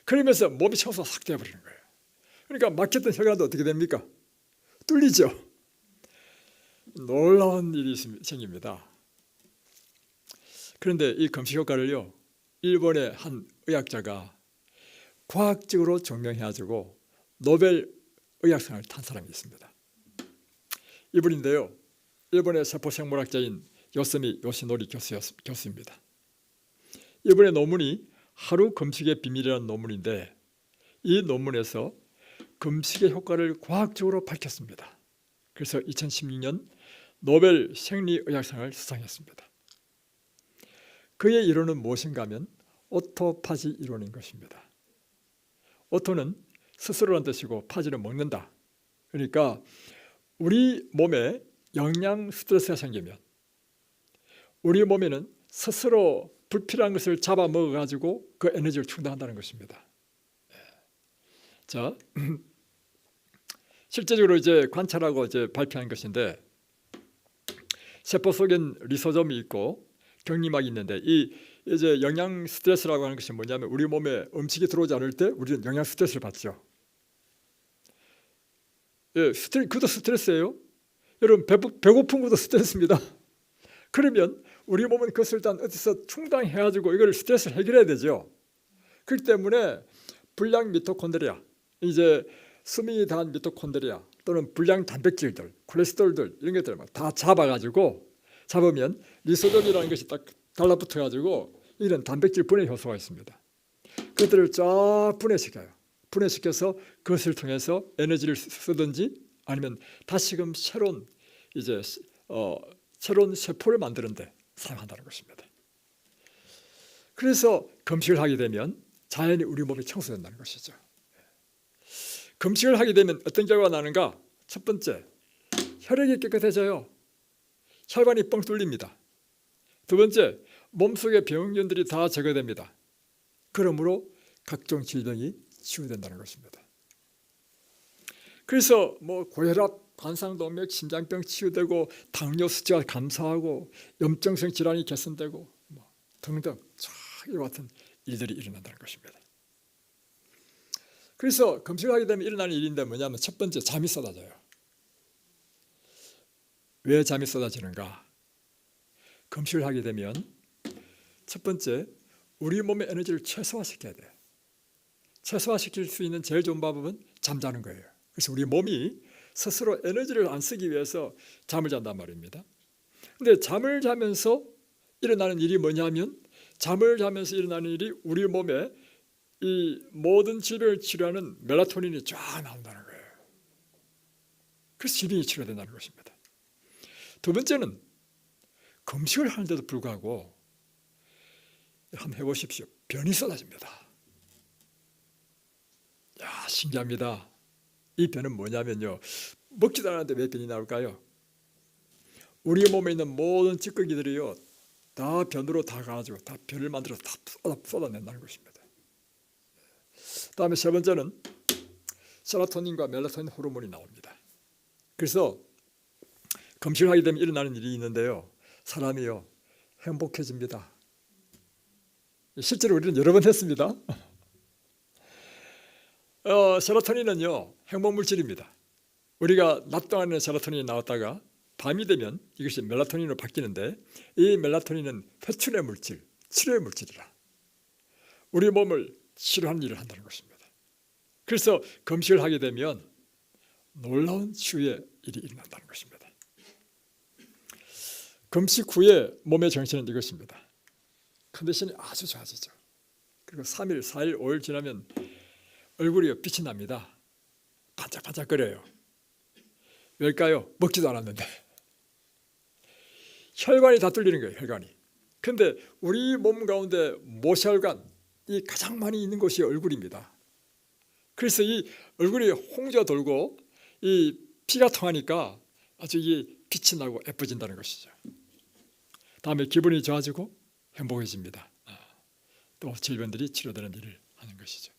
그러면서 몸이 청소가 싹 돼버리는 거예요. 그러니까 막혔던 혈관도 어떻게 됩니까? 뚫리죠. 놀라운 일이 생깁니다. 그런데 이 금식 효과를요, 일본의 한 의학자가 과학적으로 증명해가지고 노벨 의학상을 탄 사람이 있습니다. 이분인데요, 일본의 세포생물학자인 요스미 요시노리 교수입니다. 이분의 논문이 하루 금식의 비밀이라는 논문인데, 이 논문에서 금식의 효과를 과학적으로 밝혔습니다. 그래서 2016년 노벨 생리의학상을 수상했습니다. 그의 이론은 무엇인가 하면 오토파지 이론인 것입니다. 오토는 스스로란 뜻이고 파지는 먹는다. 그러니까 우리 몸에 영양 스트레스가 생기면 우리 몸에는 스스로 불필요한 것을 잡아먹어가지고 그 에너지를 충당한다는 것입니다. 자, 실제적으로 이제 관찰하고 이제 발표한 것인데, 세포 속엔 리소솜이 있고 격리막이 있는데, 이 이제 영양 스트레스라고 하는 것이 뭐냐면 우리 몸에 음식이 들어오지 않을 때 우리는 영양 스트레스를 받죠. 예, 그것도 스트레스예요. 여러분 배고픈 것도 스트레스입니다. 그러면 우리 몸은 그것을 일단 어디서 충당해가지고 이걸 스트레스를 해결해야 되죠. 그렇기 때문에 불량 미토콘드리아, 이제 수명이 다한 미토콘드리아 또는 불량 단백질들, 콜레스테롤들 이런 것들 다 잡으면 리소돔이라는 것이 딱 달라붙어가지고 이런 단백질 분해 효소가 있습니다. 그것들을 쫙 분해시켜요. 분해시켜서 그것을 통해서 에너지를 쓰든지 아니면 다시금 새로운 세포를 만드는데 사용한다는 것입니다. 그래서 금식을 하게 되면 자연히 우리 몸이 청소된다는 것이죠. 금식을 하게 되면 어떤 결과가 나는가? 첫 번째, 혈액이 깨끗해져요. 혈관이 뻥 뚫립니다. 두 번째, 몸속의 병균들이 다 제거됩니다. 그러므로 각종 질병이 치유된다는 것입니다. 그래서 고혈압, 관상동맥, 심장병 치유되고 당뇨 수치가 감소하고 염증성 질환이 개선되고 등등 이와 같은 일들이 일어난다는 것입니다. 그래서 금식을 하게 되면 일어나는 일인데 뭐냐면 첫 번째, 잠이 쏟아져요. 왜 잠이 쏟아지는가? 금식을 하게 되면 첫 번째, 우리 몸의 에너지를 최소화시켜야 돼요. 최소화시킬 수 있는 제일 좋은 방법은 잠자는 거예요. 그래서 우리 몸이 스스로 에너지를 안 쓰기 위해서 잠을 잔단 말입니다. 그런데 잠을 자면서 일어나는 일이 뭐냐면, 잠을 자면서 일어나는 일이 우리 몸에 이 모든 질병을 치료하는 멜라토닌이 쫙 나온다는 거예요. 그래서 질병이 치료된다는 것입니다. 두 번째는 금식을 하는데도 불구하고 한번 해보십시오. 변이 쏟아집니다. 야, 신기합니다. 이 변은 뭐냐면요, 먹지도 않았는데 왜 변이 나올까요? 우리 몸에 있는 모든 찌꺼기들이요 다 변으로 다 가가지고 다 변을 만들어서 다 쏟아낸다는 것입니다. 다음에 세 번째는 세로토닌과 멜라토닌 호르몬이 나옵니다. 그래서 금식을 하게 되면 일어나는 일이 있는데요, 사람이요 행복해집니다. 실제로 우리는 여러 번 했습니다. 세로토닌은요 행복물질입니다. 우리가 낮 동안에는 세로토닌이 나왔다가 밤이 되면 이것이 멜라토닌으로 바뀌는데, 이 멜라토닌은 회춘의 물질, 치료의 물질이라 우리 몸을 치료하는 일을 한다는 것입니다. 그래서 금식을 하게 되면 놀라운 치유의 일이 일어난다는 것입니다. 금식 후에 몸의 정신은 이것입니다. 컨디션이 아주 좋아지죠. 그리고 3일, 4일, 5일 지나면 얼굴이 빛이 납니다. 반짝반짝거려요. 왜일까요? 먹지도 않았는데. 혈관이 다 뚫리는 거예요. 혈관이. 그런데 우리 몸 가운데 모세혈관이 가장 많이 있는 곳이 얼굴입니다. 그래서 이 얼굴이 홍조가 돌고 이 피가 통하니까 아주 이 빛이 나고 예뻐진다는 것이죠. 다음에 기분이 좋아지고 행복해집니다. 또 질병들이 치료되는 일을 하는 것이죠.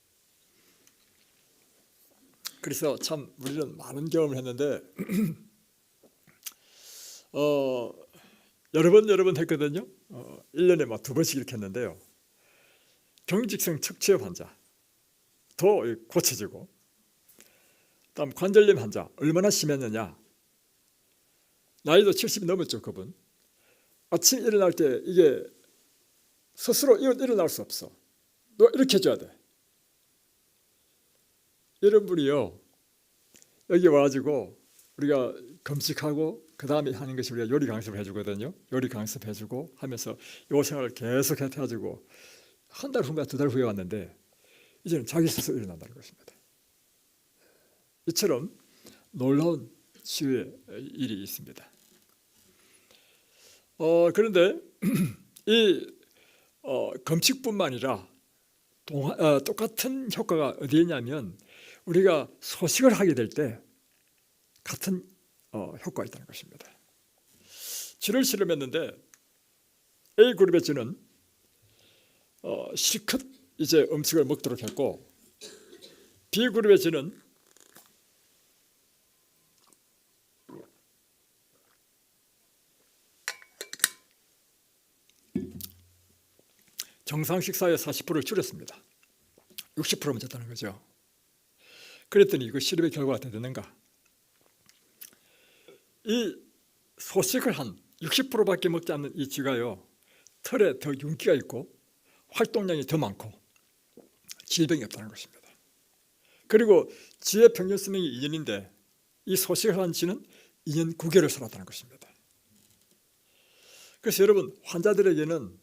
그래서 참 우리는 많은 경험을 했는데 여러 번 했거든요. 1년에 막 2번씩 이렇게 했는데요. 경직성 척추염 환자 더 고쳐지고, 다음 관절염 환자 얼마나 심했느냐. 나이도 70이 넘었죠. 그분 아침 일어날 때 이게 스스로 일어날 수 없어. 너 이렇게 해줘야 돼. 이런 분이요, 여기 와가지고 우리가 금식하고 그 다음에 하는 것이 우리가 요리 강습을 해주거든요. 요리 강습 해주고 하면서 요 생활을 계속 해가지고 한 달 후인가 2달 후에 왔는데 이제는 자기 스스로 일어난다는 것입니다. 이처럼 놀라운 치유의 일이 있습니다. 그런데 이 금식뿐만 아니라 똑같은 효과가 어디에 있냐면 우리가 소식을 하게 될 때 같은 효과가 있다는 것입니다. 쥐를 실험했는데 A그룹의 쥐는 실컷 이제 음식을 먹도록 했고, B그룹의 쥐는 정상 식사의 40%를 줄였습니다. 60%만 졌다는 거죠. 그랬더니 이거 실험의 결과가 어떻게 되는가? 이 소식을 한 60%밖에 먹지 않는 이 쥐가요, 털에 더 윤기가 있고 활동량이 더 많고 질병이 없다는 것입니다. 그리고 쥐의 평균 수명이 2년인데 이 소식을 한 쥐는 2년 9개월을 살았다는 것입니다. 그래서 여러분, 환자들에게는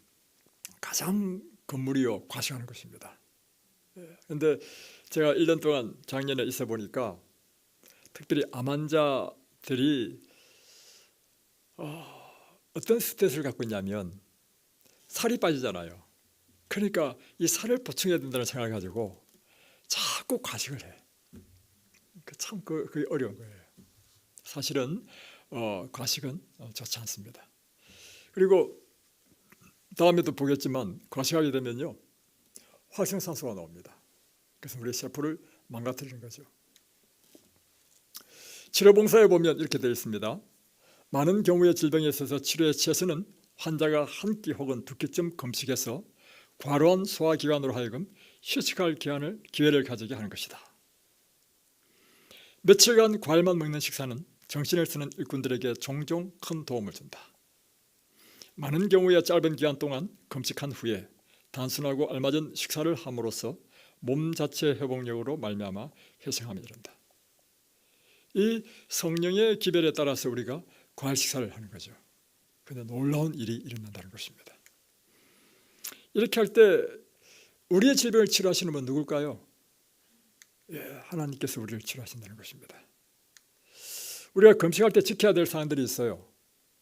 가장 건물이요 과식하는 것입니다. 그런데 제가 1년 동안 작년에 있어 보니까 특별히 암 환자들이 어떤 스트레스를 갖고 있냐면 살이 빠지잖아요. 그러니까 이 살을 보충해야 된다는 생각을 가지고 자꾸 과식을 해. 참 그게 어려운 거예요. 사실은 과식은 좋지 않습니다. 그리고 다음에도 보겠지만 과식하게 되면요 활성산소가 나옵니다. 그래서 우리 세포를 망가뜨리는 거죠. 치료봉사에 보면 이렇게 되어 있습니다. 많은 경우의 질병에 있어서 치료에 취해서는 환자가 한 끼 혹은 2끼쯤 금식해서 과로한 소화기관으로 하여금 휴식할 기회를 가지게 하는 것이다. 며칠간 과일만 먹는 식사는 정신을 쓰는 일꾼들에게 종종 큰 도움을 준다. 많은 경우에 짧은 기간 동안 금식한 후에 단순하고 알맞은 식사를 함으로써 몸 자체의 회복력으로 말미암아 회생함에 이른다. 이 성령의 기별에 따라서 우리가 과일 식사를 하는 거죠. 그런데 놀라운 일이 일어난다는 것입니다. 이렇게 할 때 우리의 질병을 치료하시는 분 누굴까요? 하나님께서 우리를 치료하신다는 것입니다. 우리가 금식할 때 지켜야 될 사항들이 있어요.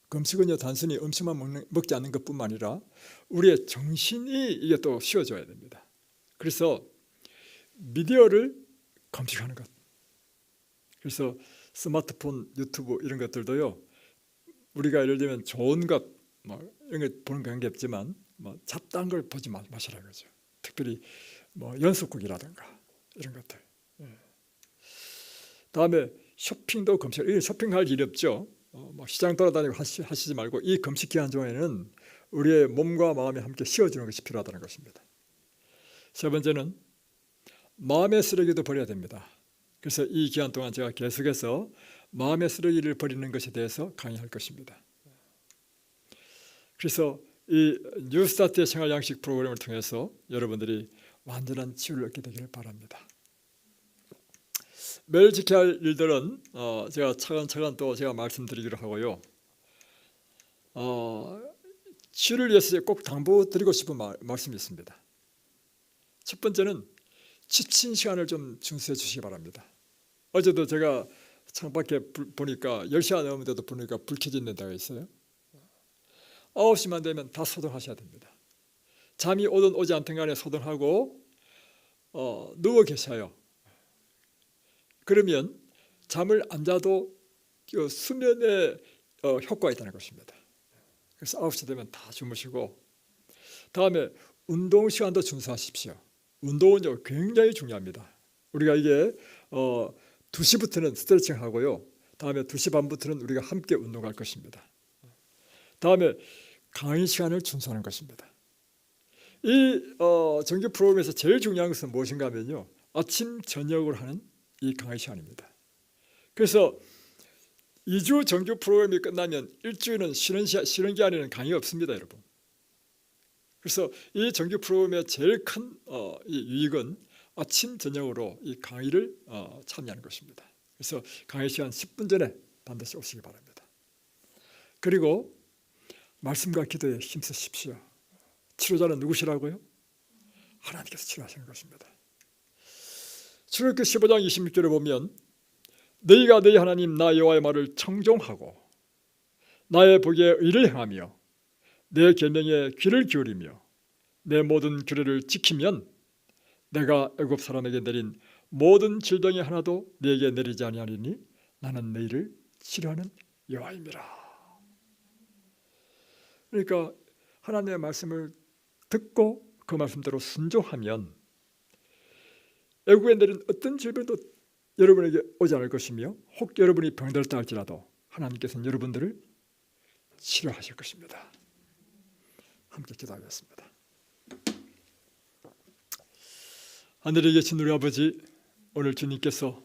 금식은요 단순히 음식만 먹지 않는 것뿐만 아니라 우리의 정신이 이게 또 쉬어져야 됩니다. 그래서 미디어를 금식하는 것. 그래서 스마트폰, 유튜브 이런 것들도요 우리가 예를 들면 좋은 것 이런 거 보는 게 관계없지만 잡다한 걸 보지 마시라 그러죠. 특별히 연속극이라든가 이런 것들. 다음에 쇼핑도 금식. 쇼핑할 일이 없죠. 시장 돌아다니고 하시지 말고 이 금식 기간 중에는 우리의 몸과 마음이 함께 쉬어주는 것이 필요하다는 것입니다. 세 번째는 마음의 쓰레기도 버려야 됩니다. 그래서 이 기간 동안 제가 계속해서 마음의 쓰레기를 버리는 것에 대해서 강의할 것입니다. 그래서 이 뉴스타트의 생활양식 프로그램을 통해서 여러분들이 완전한 치유를 얻게 되기를 바랍니다. 매일 지켜야 할 일들은 제가 차근차근 또 제가 말씀드리기로 하고요. 치유를 위해서 꼭 당부드리고 싶은 말씀이 있습니다. 첫 번째는 지친 시간을 좀 준수해 주시기 바랍니다. 어제도 제가 창밖에 보니까 10시가 넘었는데도 보니까 불 켜져 있는 데가 있어요. 9시만 되면 다 소등하셔야 됩니다. 잠이 오든 오지 않든 간에 소등하고 누워 계셔요. 그러면 잠을 안 자도 수면에 효과가 있다는 것입니다. 그래서 9시 되면 다 주무시고, 다음에 운동 시간도 준수하십시오. 운동은요 굉장히 중요합니다. 우리가 이게 2시부터는 스트레칭 하고요. 다음에 2시 반부터는 우리가 함께 운동할 것입니다. 다음에 강의 시간을 준수하는 것입니다. 이 정규 프로그램에서 제일 중요한 것은 무엇인가 하면요, 아침 저녁으로 하는 이 강의 시간입니다. 그래서 2주 정규 프로그램이 끝나면 일주일은 쉬는 기간에는 강의가 없습니다, 여러분. 그래서 이 정규 프로그램의 제일 큰 유익은 아침 저녁으로 이 강의를 참여하는 것입니다. 그래서 강의 시간 10분 전에 반드시 오시기 바랍니다. 그리고 말씀과 기도에 힘쓰십시오. 치료자는 누구시라고요? 하나님께서 치료하시는 것입니다. 출애굽기 15장 26절에 보면 너희가 너희 하나님 나 여호와의 말을 청종하고 나의 복에 의를 행하며 내 계명에 귀를 기울이며 내 모든 규례를 지키면 내가 애굽 사람에게 내린 모든 질병이 하나도 네게 내리지 아니하리니 나는 너희를 치료하는 여호와임이라. 그러니까 하나님의 말씀을 듣고 그 말씀대로 순종하면 애굽에 내린 어떤 질병도 여러분에게 오지 않을 것이며 혹 여러분이 병들었다 할지라도 하나님께서는 여러분들을 치료하실 것입니다. 함께 기도하겠습니다. 하늘에 계신 우리 아버지, 오늘 주님께서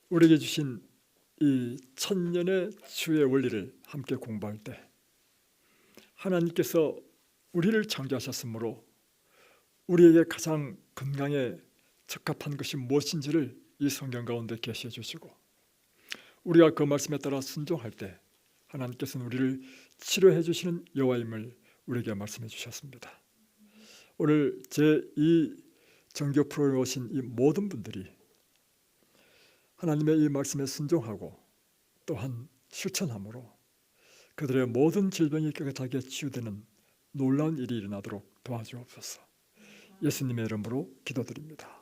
우리에게 주신 이 천년의 주의 원리를 함께 공부할 때 하나님께서 우리를 창조하셨으므로 우리에게 가장 건강에 적합한 것이 무엇인지를 이 성경 가운데 계시해 주시고 우리가 그 말씀에 따라 순종할 때 하나님께서는 우리를 치료해 주시는 여호와임을 우리에게 말씀해 주셨습니다. 오늘 제2 정규 프로그램에 오신 이 모든 분들이 하나님의 이 말씀에 순종하고 또한 실천함으로 그들의 모든 질병이 깨끗하게 치유되는 놀라운 일이 일어나도록 도와주옵소서. 예수님의 이름으로 기도드립니다.